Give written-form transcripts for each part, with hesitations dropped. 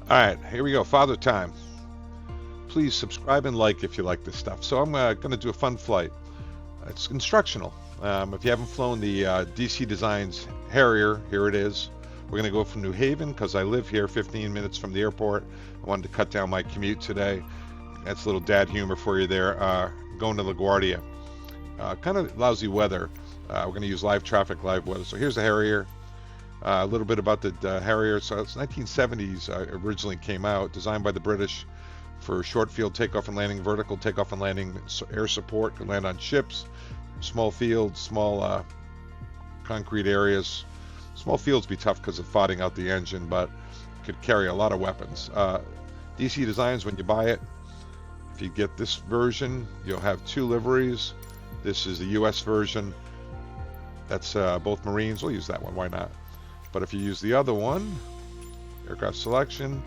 All right, here we go. Father time. Please subscribe and like if you like this stuff. So I'm going to do a fun flight. It's instructional. If you haven't flown the DC Designs Harrier, here it is. We're going to go from New Haven because I live here 15 minutes from the airport. I wanted to cut down my commute today. That's a little dad humor for you there. Going to LaGuardia. Kind of lousy weather. We're going to use live traffic, live weather. So here's the Harrier. A little bit about the Harrier. So it's 1970s originally came out, designed by the British for short field takeoff and landing, vertical takeoff and landing, air support, could land on ships, small fields, small concrete areas. Small fields be tough because of foughting out the engine, but could carry a lot of weapons. DC Designs, when you buy it, if you get this version, you'll have two liveries. This is the US version. That's both Marines. We'll use that one. Why not? But if you use the other one, aircraft selection,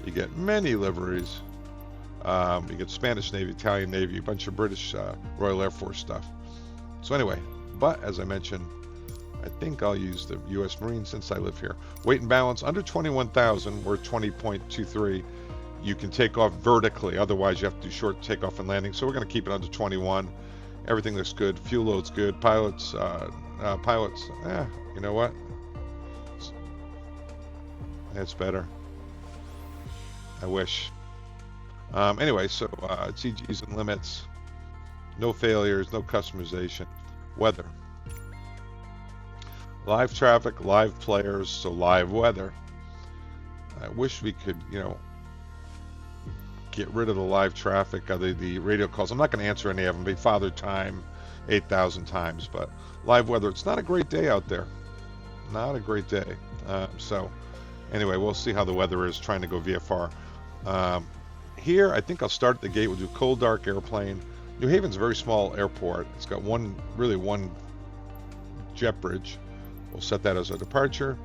you get many liveries. You get Spanish Navy, Italian Navy, a bunch of British Royal Air Force stuff. So anyway, but as I mentioned, I think I'll use the U.S. Marine since I live here. Weight and balance under 21,000, we're 20.23. You can take off vertically, otherwise you have to do short takeoff and landing. So we're going to keep it under 21. Everything looks good. Fuel load's good. Pilots, you know what? That's better. I wish. Anyway, so CGs and limits, no failures, no customization. Weather. Live traffic, live players, so live weather. I wish we could, get rid of the live traffic, the radio calls. I'm not going to answer any of them. Be Father Time 8,000 times, but live weather. It's not a great day out there. Not a great day. So anyway, we'll see how the weather is trying to go VFR. Here, I think I'll start at the gate. We'll do cold, dark airplane. New Haven's a very small airport. It's got one jet bridge. We'll set that as a departure,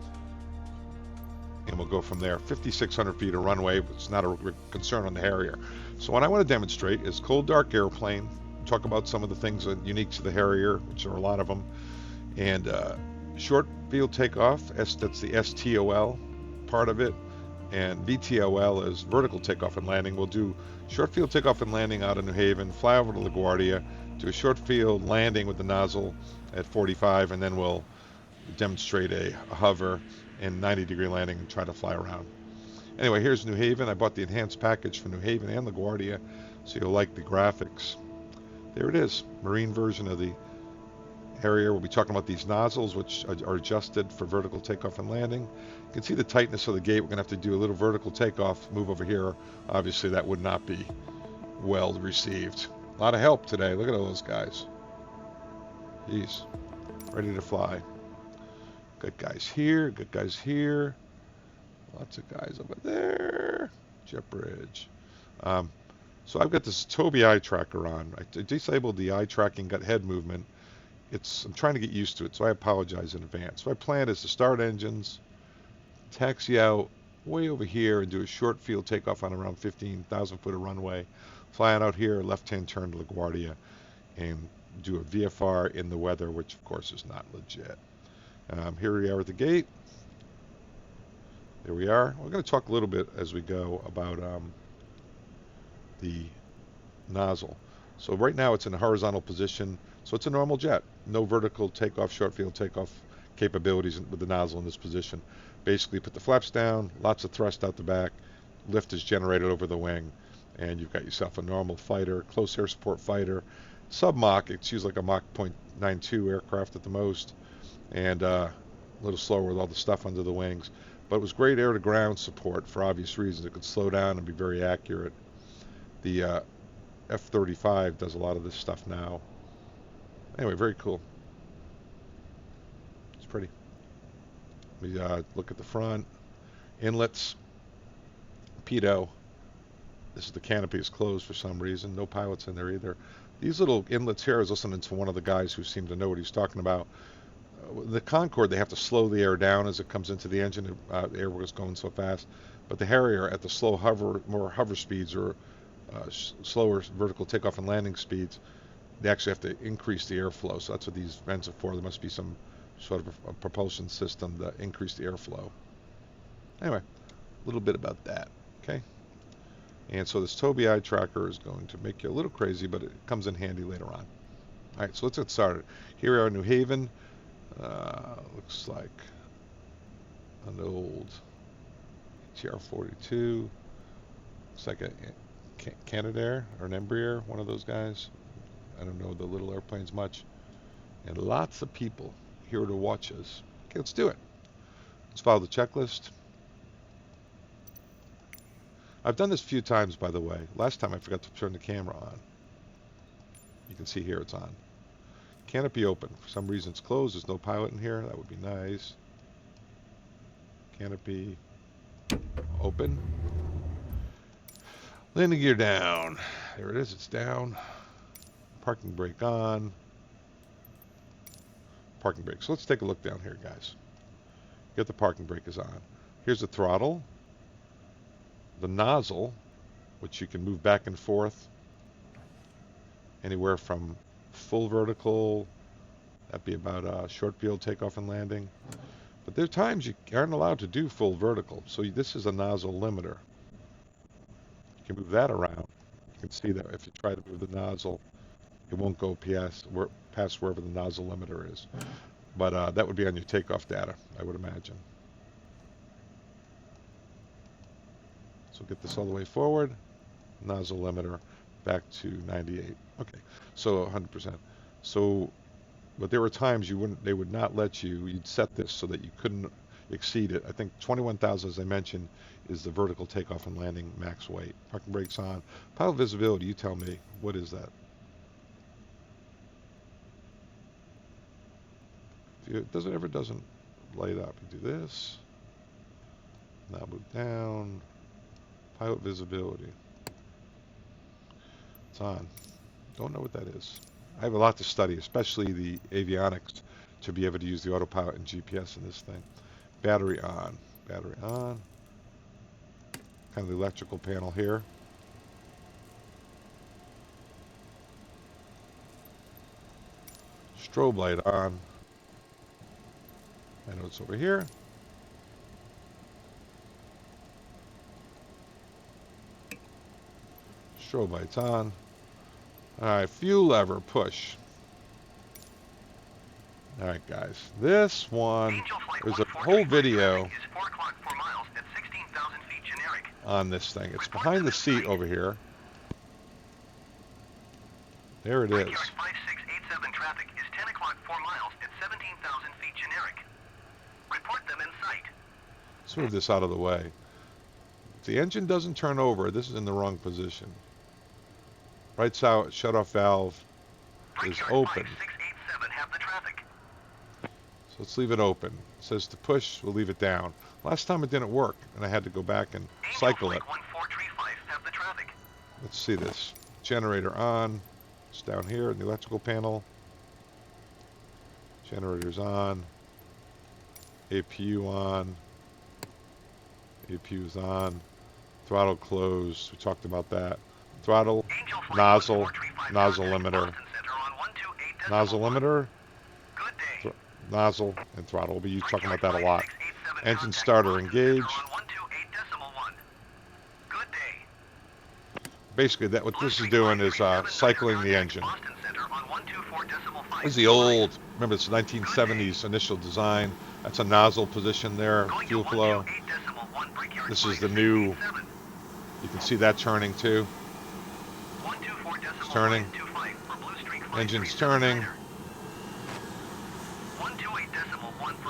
and we'll go from there. 5,600 feet of runway, but it's not a concern on the Harrier. So what I want to demonstrate is cold, dark airplane. Talk about some of the things that are unique to the Harrier, which are a lot of them, and short field takeoff. That's the STOL part of it. And VTOL is vertical takeoff and landing. We'll do short field takeoff and landing out of New Haven, fly over to LaGuardia, do a short field landing with the nozzle at 45, and then we'll demonstrate a hover and 90-degree landing and try to fly around. Anyway, here's New Haven. I bought the enhanced package for New Haven and LaGuardia, so you'll like the graphics. There it is, Marine version of the Harrier. We'll be talking about these nozzles, which are adjusted for vertical takeoff and landing. You can see the tightness of the gate. We're going to have to do a little vertical takeoff, move over here. Obviously, that would not be well received. A lot of help today. Look at all those guys. Jeez. Ready to fly. Good guys here. Good guys here. Lots of guys over there. Jet bridge. So I've got this Tobii eye tracker on. I disabled the eye tracking, got head movement. I'm trying to get used to it, so I apologize in advance. So my plan is to start engines, taxi out way over here and do a short field takeoff on around 15,000 foot of runway, fly out here, left-hand turn to LaGuardia, and do a VFR in the weather, which of course is not legit. Here we are at the gate. There we are. We're going to talk a little bit as we go about the nozzle. So right now it's in a horizontal position, so it's a normal jet. No vertical takeoff, short field takeoff capabilities with the nozzle in this position. Basically put the flaps down, lots of thrust out the back, lift is generated over the wing, and you've got yourself a normal fighter, close air support fighter. Sub-Mach, it's used like a Mach 0.92 aircraft at the most, and a little slower with all the stuff under the wings. But it was great air-to-ground support for obvious reasons. It could slow down and be very accurate. The F-35 does a lot of this stuff now. Anyway, very cool. It's pretty. We look at the front. Inlets. Pitot. This is the canopy is closed for some reason. No pilots in there either. These little inlets here, I was listening to one of the guys who seemed to know what he's talking about. The Concorde, they have to slow the air down as it comes into the engine. The air was going so fast. But the Harrier, at the slow hover, more hover speeds or slower vertical takeoff and landing speeds, they actually have to increase the airflow. So that's what these vents are for. There must be some sort of a propulsion system that increase the airflow. Anyway, little bit about that. Okay. And so this Tobii eye tracker is going to make you a little crazy, but it comes in handy later on. All right, so let's get started. Here we are in New Haven. Looks like an old TR-42. Looks like a Canadair or an Embraer, one of those guys. I don't know the little airplanes much. And lots of people here to watch us. Okay, let's do it. Let's follow the checklist. I've done this a few times, by the way. Last time I forgot to turn the camera on. You can see here it's on. Canopy open. For some reason it's closed. There's no pilot in here. That would be nice. Canopy open. Landing gear down. There it is. It's down. Parking brake on. Parking brake. So let's take a look down here, guys. Get the parking brake is on. Here's the throttle. The nozzle, which you can move back and forth. Anywhere from full vertical, that'd be about short field takeoff and landing. But there are times you aren't allowed to do full vertical. So this is a nozzle limiter. You can move that around. You can see that if you try to move the nozzle, it won't go past wherever the nozzle limiter is. But that would be on your takeoff data, I would imagine. So get this all the way forward. Nozzle limiter back to 98. Okay, so 100%. So, but there were times they would not let you. You'd set this so that you couldn't exceed it. I think 21,000, as I mentioned, is the vertical takeoff and landing max weight. Parking brakes on. Pilot visibility. You tell me, what is that? It doesn't light up. You do this. Now move down. Pilot visibility. It's on. Don't know what that is. I have a lot to study, especially the avionics, to be able to use the autopilot and GPS in this thing. Battery on. Battery on. Kind of the electrical panel here. Strobe light on. I know it's over here. Strobe lights on. Alright, fuel lever, push. Alright guys, this one, there's a whole video on this thing. It's behind the seat over here. There it is. Let's move this out of the way. If the engine doesn't turn over, this is in the wrong position. Right side shut-off valve is open. So let's leave it open. It says to push, we'll leave it down. Last time it didn't work, and I had to go back and cycle it. Let's see this. Generator on. It's down here in the electrical panel. Generator's on. APU on. APU's on. Throttle closed. We talked about that. Throttle, nozzle, nozzle limiter, nozzle limiter, nozzle, and throttle. We'll be talking about that a lot. Engine starter engage. Basically, what this is doing is cycling the engine. This is the old, remember it's 1970s initial design. That's a nozzle position there, fuel flow. This is the new, you can see that turning too. It's turning. Engine's turning.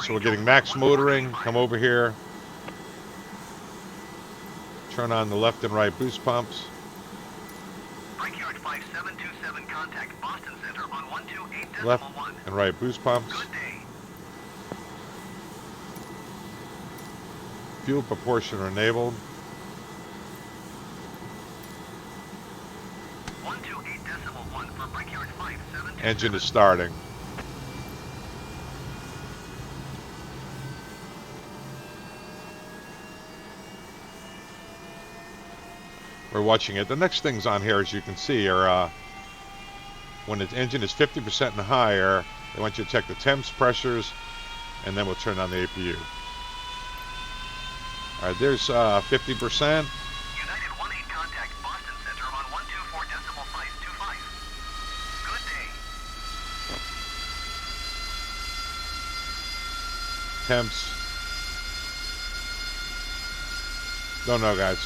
So we're getting max motoring. Come over here. Turn on the left and right boost pumps. Left and right boost pumps. Fuel proportion enabled. Engine is starting. We're watching it. The next things on here, as you can see, are when the engine is 50% and higher, they want you to check the temps, pressures, and then we'll turn on the APU. All right, there's 50%. United 18 contact Boston Center on 124.525. Good day. Temps. Don't know, guys.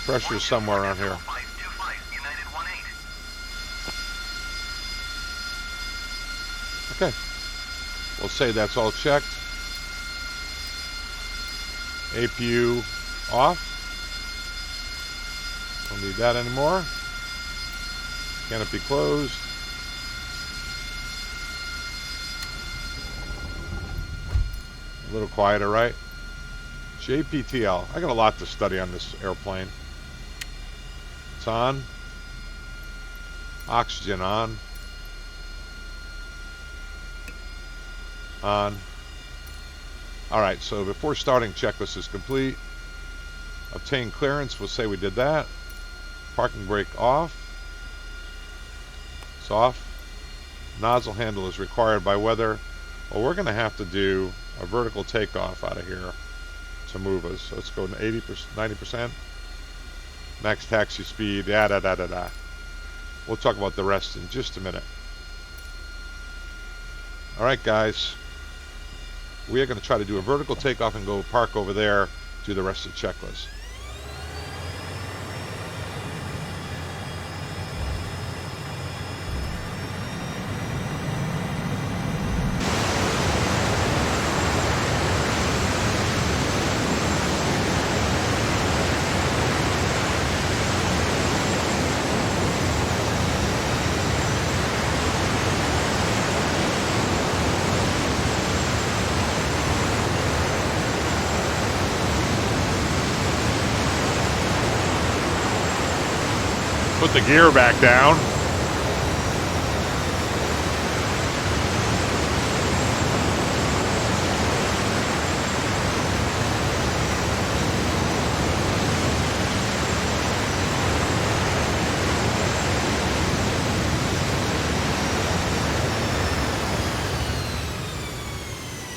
Pressure's somewhere around here. 525 United 18. Okay. We'll say that's all checked. APU off. Don't need that anymore. Canopy closed. A little quieter, right? JPTL. I got a lot to study on this airplane. It's on. Oxygen on. On. Alright, so before starting, checklist is complete. Obtain clearance, we'll say we did that. Parking brake off. It's off. Nozzle handle is required by weather. Well, we're going to have to do a vertical takeoff out of here to move us. So let's go to 80%, 90%. Max taxi speed, da. We'll talk about the rest in just a minute. Alright, guys. We are going to try to do a vertical takeoff and go park over there, do the rest of the checklist. Put the gear back down.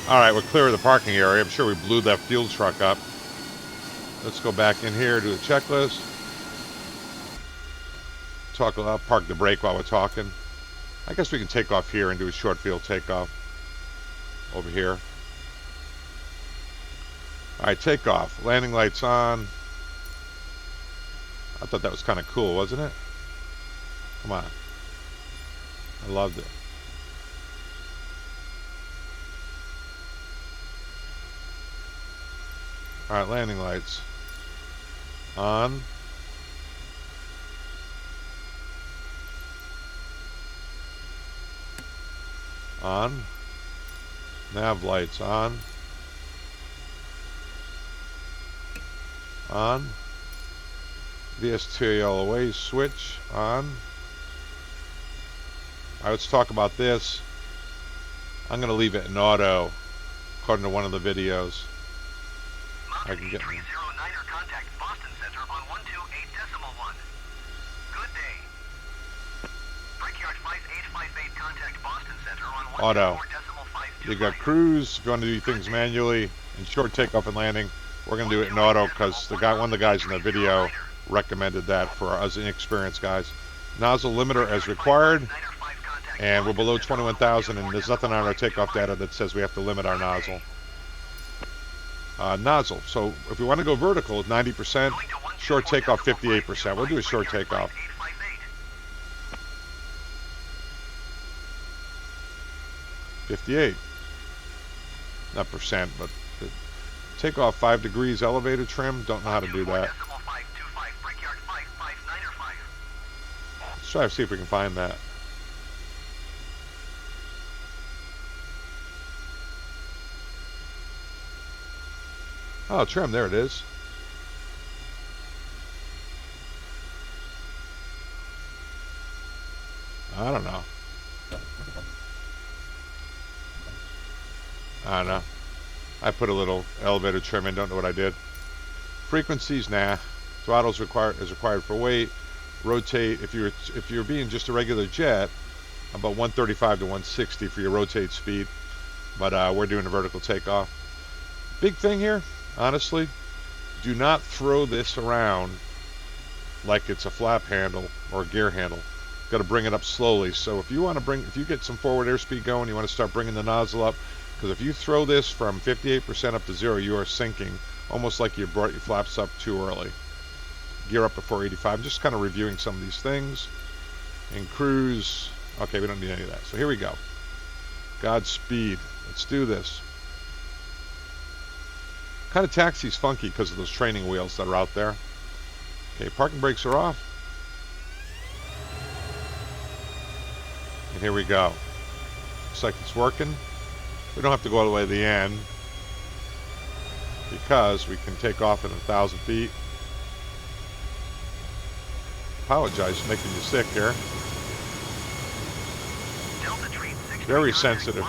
All right, we're clear of the parking area. I'm sure we blew that fuel truck up. Let's go back in here, do the checklist. Park the brake while we're talking. I guess we can take off here and do a short field takeoff over here. All right, takeoff. Landing lights on. I thought that was kind of cool, wasn't it? Come on. I loved it. All right, landing lights on. On. Nav lights on. On. VTOL away switch on. Alright, let's talk about this. I'm going to leave it in auto, according to one of the videos. I can get 309er contact Boston Center on 128.1. Good day. Brickyard 5858 contact Boston Center on 124.525. Auto. You got cruise if you want to do things manually, and short takeoff and landing. We're going to do it in auto because one of the guys in the video recommended that for us inexperienced guys. Nozzle limiter as required, and we're below 21,000, and there's nothing on our takeoff data that says we have to limit our nozzle. Nozzle. So if we want to go vertical, 90%. Short takeoff, 58%. We'll do a short takeoff. 58. Not percent, but takeoff 5 degrees elevator trim. Don't know how to do that. Let's try to see if we can find that. Oh, trim, there it is. I don't know. I don't know. I put a little elevator trim in, don't know what I did. Frequencies, nah. Throttle's is required for weight. Rotate, if you're being just a regular jet, about 135 to 160 for your rotate speed. But we're doing a vertical takeoff. Big thing here, honestly, do not throw this around like it's a flap handle or a gear handle. Got to bring it up slowly. So if you want to if you get some forward airspeed going, you want to start bringing the nozzle up, because if you throw this from 58% up to 0, you are sinking, almost like you brought your flaps up too early. Gear up to 485. I'm just kind of reviewing some of these things. And cruise. Okay, we don't need any of that. So here we go. Godspeed. Let's do this. Kind of taxi's funky because of those training wheels that are out there. Okay, parking brakes are off. And here we go. Looks like it's working. We don't have to go all the way to the end because we can take off at 1,000 feet. Apologize for making you sick here. Very sensitive.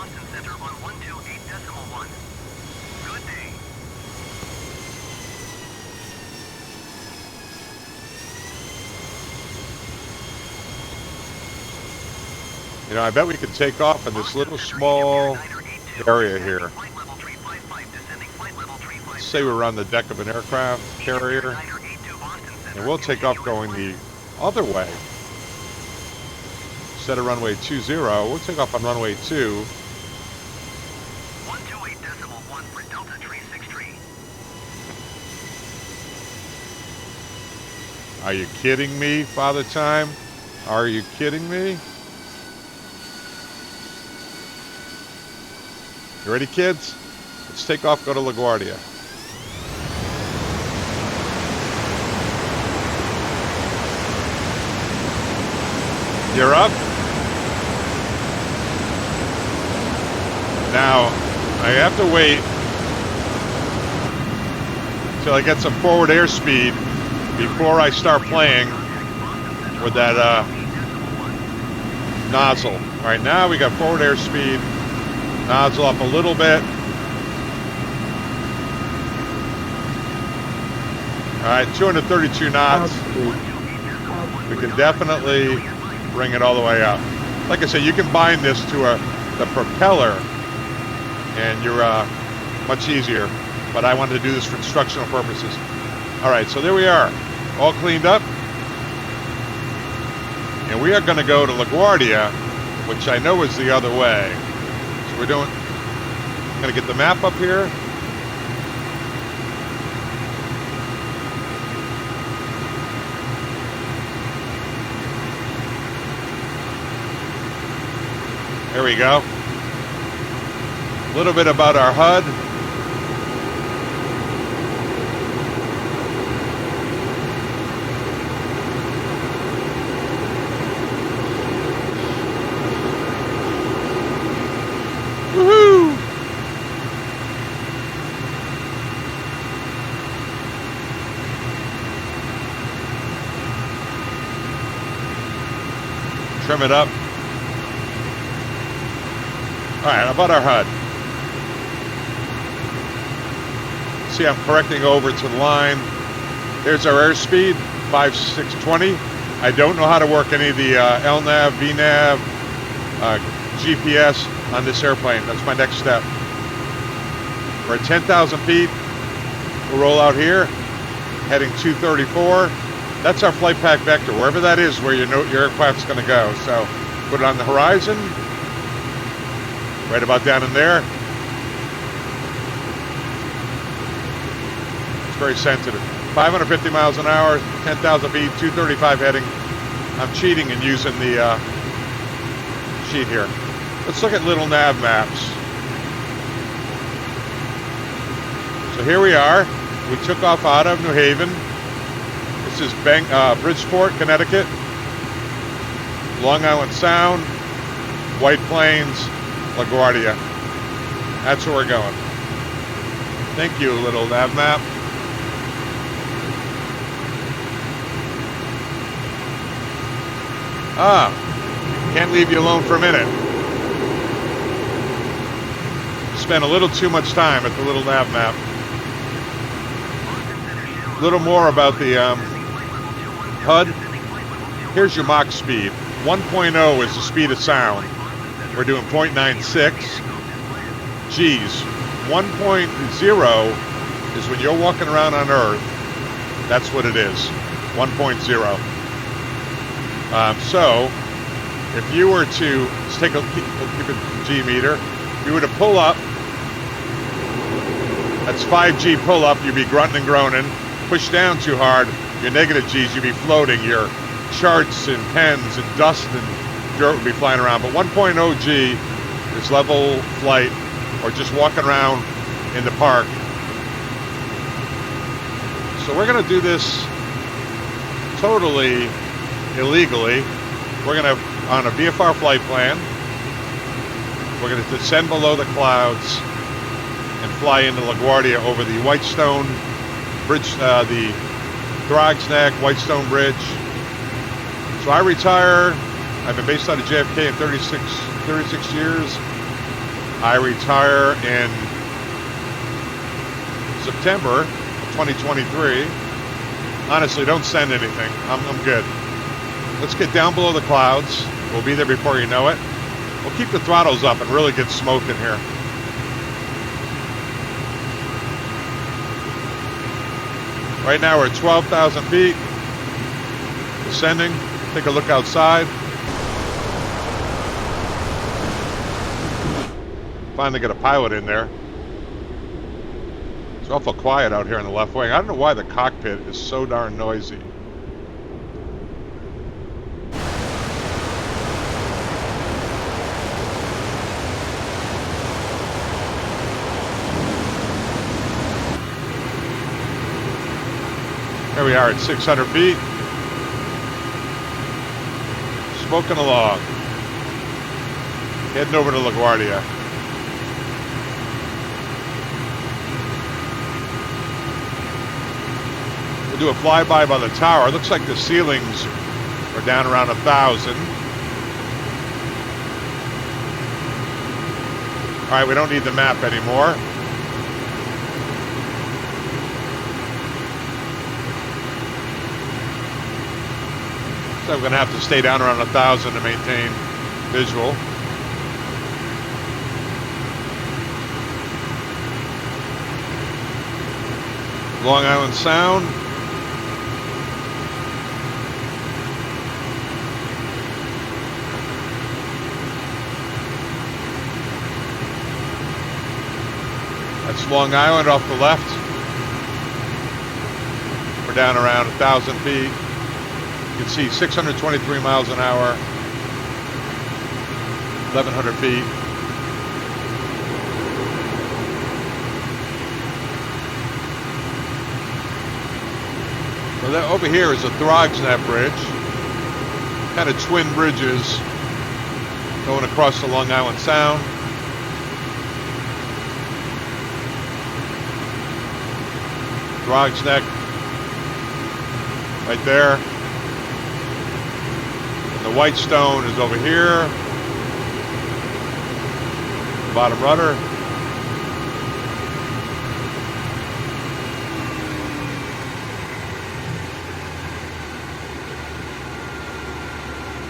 You know, I bet we could take off in this little small area here. Let's say we're on the deck of an aircraft carrier, and we'll take off going the other way. Instead of runway 20, we'll take off on runway 2. 128.1 for Delta Tree 63. Are you kidding me, Father Time? Are you kidding me? You ready, kids? Let's take off, go to LaGuardia. You're up. Now, I have to wait until I get some forward airspeed before I start playing with that nozzle. Right now, we got forward airspeed. Nozzle up a little bit. All right, 232 knots. We can definitely bring it all the way up. Like I said, you can bind this to the propeller, and you're much easier. But I wanted to do this for instructional purposes. All right, so there we are, all cleaned up, and we are going to go to LaGuardia, which I know is the other way. We're doing, I'm going to get the map up here. There we go. A little bit about our HUD. Woohoo! Trim it up. All right, about our HUD. See, I'm correcting over to the line. There's our airspeed, 5620. I don't know how to work any of the LNAV, VNAV, GPS on this airplane. That's my next step. We're at 10,000 feet. We'll roll out here, heading 234. That's our flight path vector, wherever that is where your aircraft's going to go. So put it on the horizon, right about down in there. It's very sensitive. 550 miles an hour, 10,000 feet, 235 heading. I'm cheating and using the sheet here. Let's look at little nav maps. So here we are. We took off out of New Haven. This is Bridgeport, Connecticut. Long Island Sound, White Plains, LaGuardia. That's where we're going. Thank you, little nav map. Can't leave you alone for a minute. Spent a little too much time at the little nav map. A little more about the HUD. Here's your Mach speed. 1.0 is the speed of sound. We're doing 0.96. G's. 1.0 is when you're walking around on Earth, that's what it is, 1.0. So if you were to, let's keep it G meter, if you were to pull up, that's 5G pull up, you'd be grunting and groaning. Push down too hard, your negative G's, you'd be floating. Your charts and pens and dust and dirt would be flying around. But 1.0 G is level flight, or just walking around in the park. So we're going to do this totally illegally. We're going to, on a VFR flight plan, we're going to descend below the clouds and fly into LaGuardia over the Whitestone Bridge, the Throgs Neck, Whitestone Bridge. So I retire. I've been based out of JFK in 36 years. I retire in September of 2023. Honestly, don't send anything. I'm good. Let's get down below the clouds. We'll be there before you know it. We'll keep the throttles up and really get smoking here. Right now we're at 12,000 feet. Descending. Take a look outside. Finally got a pilot in there. It's awful quiet out here in the left wing. I don't know why the cockpit is so darn noisy. Here we are at 600 feet. Smoking along. Heading over to LaGuardia. We'll do a flyby by the tower. It looks like the ceilings are down around 1,000. All right, we don't need the map anymore. So we're going to have to stay down around 1,000 to maintain visual. Long Island Sound. That's Long Island off the left. We're down around 1,000 feet. You can see 623 miles an hour, 1,100 feet. So that over here is the Throgsnet Bridge, kind of twin bridges going across the Long Island Sound. Throgsneck right there. And the Whitestone is over here. The bottom rudder.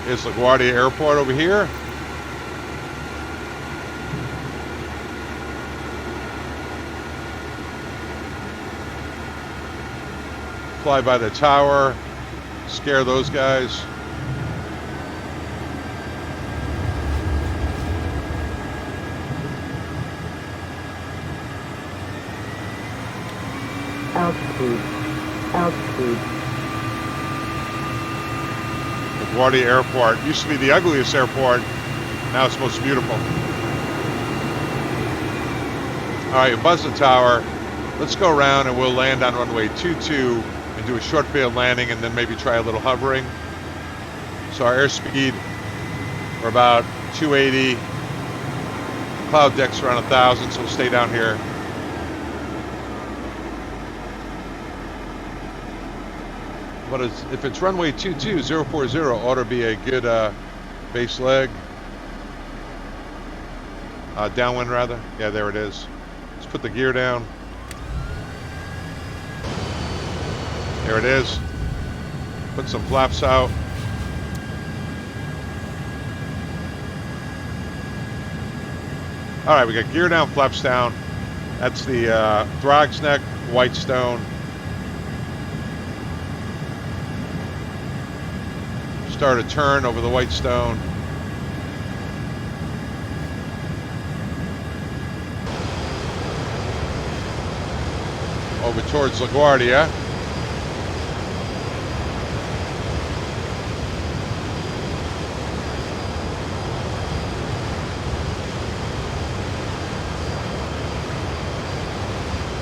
Here's LaGuardia Airport over here. Fly by the tower, scare those guys. Altitude. LaGuardia Airport used to be the ugliest airport. Now it's most beautiful. All right, buzz the tower. Let's go around and we'll land on runway 22 and do a short field landing and then maybe try a little hovering. So our airspeed, we're about 280. Cloud deck's around 1,000, so we'll stay down here. But if it's runway 22, 040 ought to be a good base leg. Downwind rather. Yeah, there it is. Let's put the gear down. There it is. Put some flaps out. All right, we got gear down, flaps down. That's the Throgsneck Whitestone. Start a turn over the Whitestone. Over towards LaGuardia.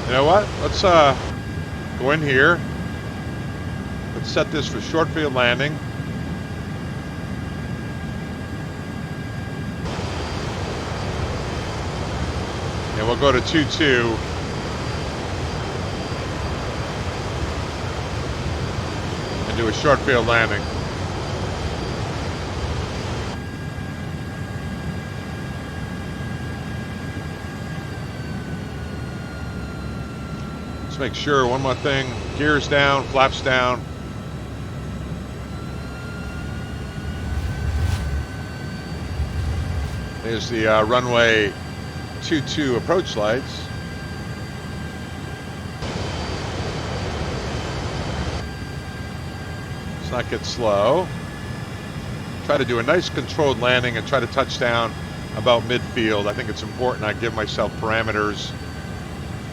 You know what? Let's go in here. Let's set this for short field landing. And we'll go to 2-2. And do a short field landing. Make sure, one more thing, gears down, flaps down. There's the runway 22 approach lights. Let's not get slow. Try to do a nice controlled landing and try to touch down about midfield. I think it's important I give myself parameters.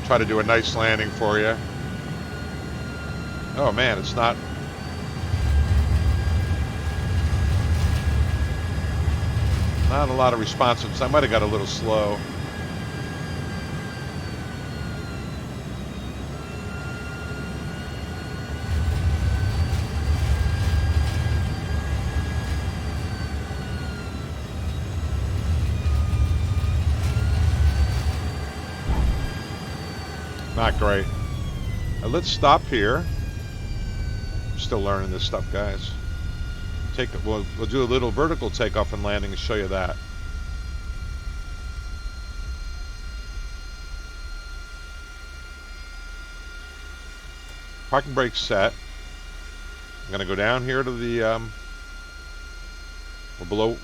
Try to do a nice landing for you. Oh man, it's not. Not a lot of responsiveness. I might have got a little slow. Not great. Now let's stop here. I'm still learning this stuff, guys. We'll do a little vertical takeoff and landing and show you that. Parking brake set. I'm going to go down here to the we're below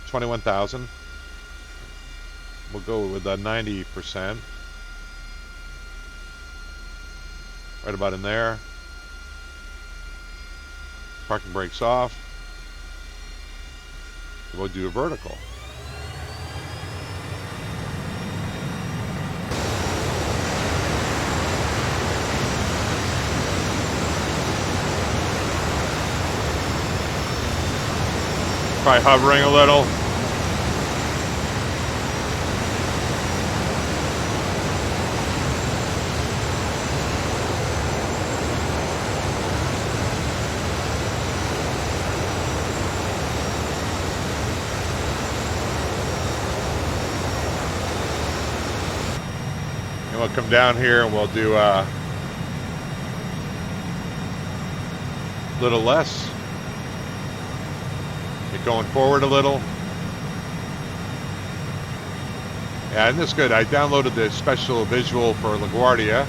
21,000. We'll go with 90%. Right about in there. Parking brakes off. We'll do a vertical. Try hovering a little. And we'll come down here and we'll do a little less. Get going forward a little. Yeah, and this is good. I downloaded the special visual for LaGuardia.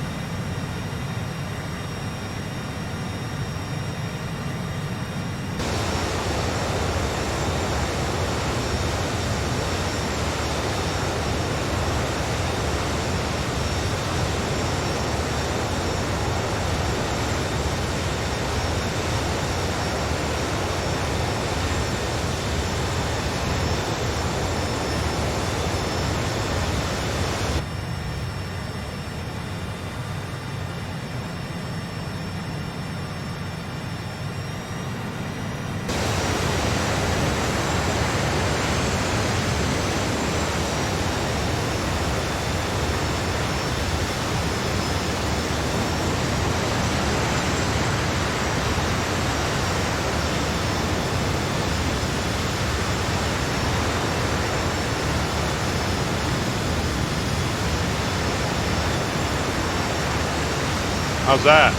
How's that?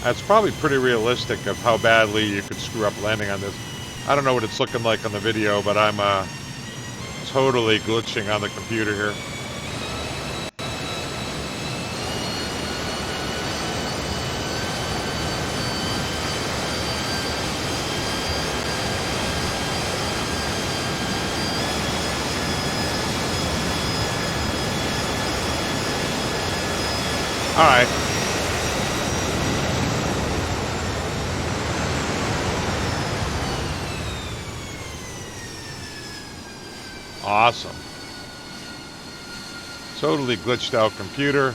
That's probably pretty realistic of how badly you could screw up landing on this. I don't know what it's looking like on the video, but I'm totally glitching on the computer here. All right. Awesome. Totally glitched out computer.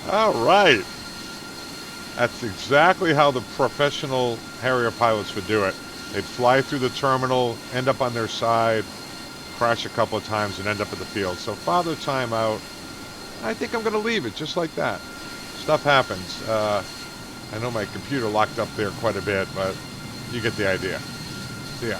All right. That's exactly how the professional Harrier pilots would do it. They'd fly through the terminal, end up on their side, crash a couple of times, and end up in the field. So father time out. I think I'm going to leave it just like that. Stuff happens. I know my computer locked up there quite a bit, but you get the idea. See ya.